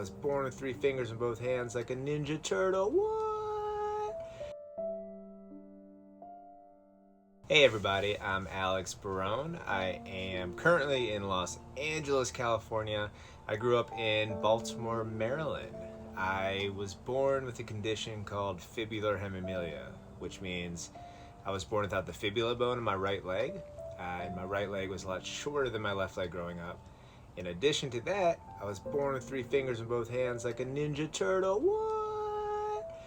was born with 3 fingers in both hands like a Ninja Turtle. What? Hey everybody, I'm Alex Barone. I am currently in Los Angeles, California. I grew up in Baltimore, Maryland. I was born with a condition called fibular hemimelia, which means I was born without the fibula bone in my right leg, and my right leg was a lot shorter than my left leg growing up. In addition to that, I was born with 3 fingers in both hands like a Ninja Turtle. What?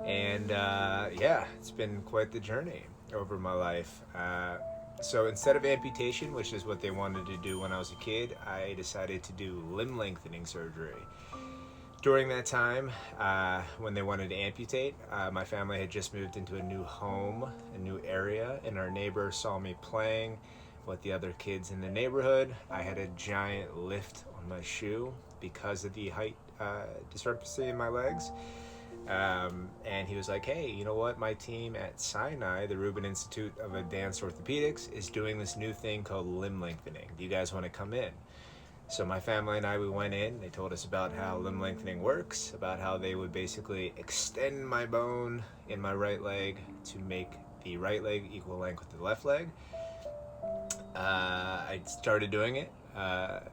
And yeah, it's been quite the journey over my life. So instead of amputation, which is what they wanted to do when I was a kid, I decided to do limb lengthening surgery. During that time, when they wanted to amputate, my family had just moved into a new home, a new area, and our neighbor saw me playing with the other kids in the neighborhood. I had a giant lift on my shoe because of the height discrepancy in my legs. And he was like, hey, you know what? My team at Sinai, the Rubin Institute of Advanced Orthopedics, is doing this new thing called limb lengthening. Do you guys want to come in? So my family and I, we went in. They told us about how limb lengthening works, about how they would basically extend my bone in my right leg to make the right leg equal length with the left leg. I started doing it.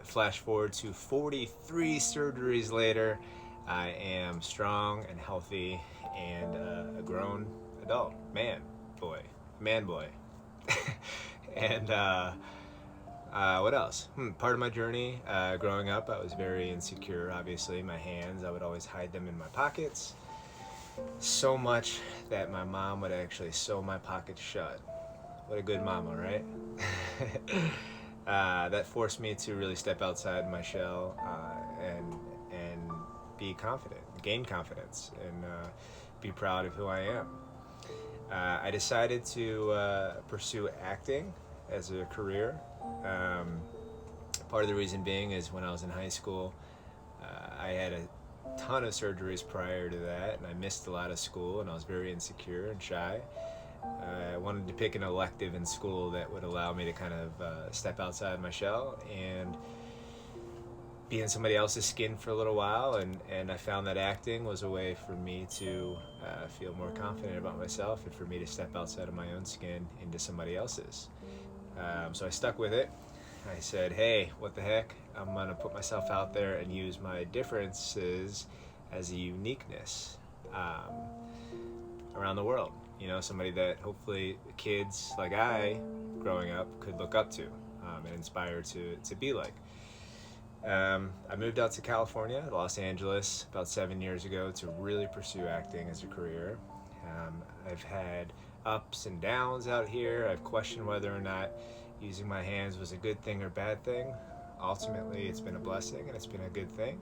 Flash forward to 43 surgeries later. I am strong and healthy and a grown adult, man boy. And what else? Part of my journey growing up, I was very insecure, obviously. My hands, I would always hide them in my pockets. So much that my mom would actually sew my pockets shut. What a good mama, right? That forced me to really step outside my shell and be confident, gain confidence, and be proud of who I am. I decided to pursue acting as a career. Part of the reason being is when I was in high school, I had a ton of surgeries prior to that, and I missed a lot of school, and I was very insecure and shy. I wanted to pick an elective in school that would allow me to kind of step outside my shell and be in somebody else's skin for a little while, and I found that acting was a way for me to feel more confident about myself and for me to step outside of my own skin into somebody else's. So I stuck with it. I said, hey, what the heck? I'm going to put myself out there and use my differences as a uniqueness around the world. You know, somebody that hopefully kids like I, growing up, could look up to and inspire to be like. I moved out to California, Los Angeles, about 7 years ago to really pursue acting as a career. I've had ups and downs out here. I've questioned whether or not using my hands was a good thing or bad thing. Ultimately, it's been a blessing and it's been a good thing.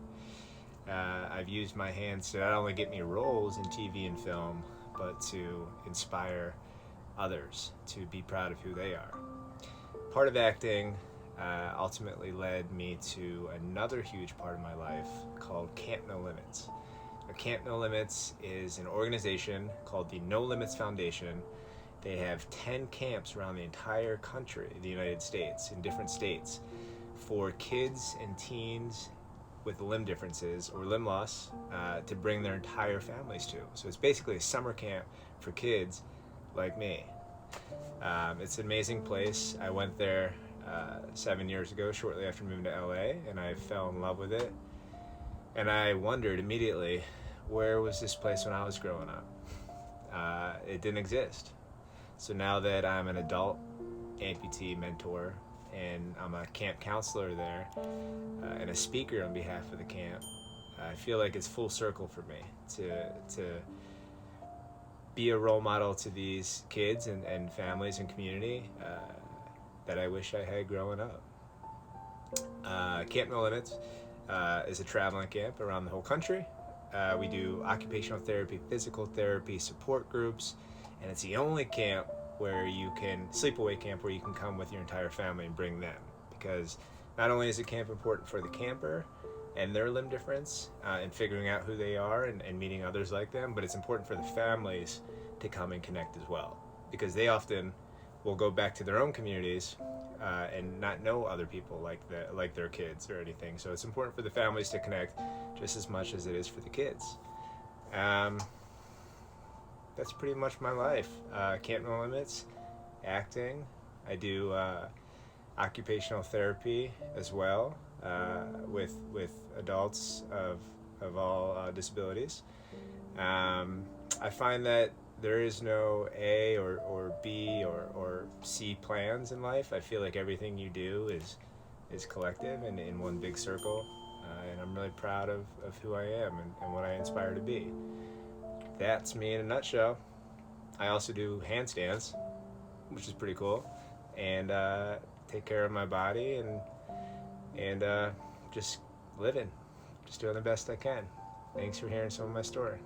I've used my hands to not only get me roles in TV and film, but to inspire others to be proud of who they are. Part of acting ultimately led me to another huge part of my life called Camp No Limits. Now, Camp No Limits is an organization called the No Limits Foundation. They have 10 camps around the entire country, the United States, in different states, for kids and teens with limb differences or limb loss to bring their entire families to. So it's basically a summer camp for kids like me. It's an amazing place. I went there 7 years ago, shortly after moving to LA, and I fell in love with it. And I wondered immediately, where was this place when I was growing up? It didn't exist. So now that I'm an adult amputee mentor and I'm a camp counselor there and a speaker on behalf of the camp, I feel like it's full circle for me to be a role model to these kids and families and community that I wish I had growing up. Camp No Limits is a traveling camp around the whole country. We do occupational therapy, physical therapy, support groups, and it's the only camp where you can, sleepaway camp, where you can come with your entire family and bring them. Because not only is the camp important for the camper and their limb difference and figuring out who they are and meeting others like them, but it's important for the families to come and connect as well. Because they often will go back to their own communities and not know other people like their kids or anything. So it's important for the families to connect just as much as it is for the kids. That's pretty much my life. Camp No Limits, acting. I do occupational therapy as well, with adults of all disabilities. I find that there is no A or B or C plans in life. I feel like everything you do is collective and in one big circle, and I'm really proud of who I am and what I inspire to be. That's me in a nutshell. I also do handstands, which is pretty cool, and take care of my body and just living, just doing the best I can. Thanks for hearing some of my story.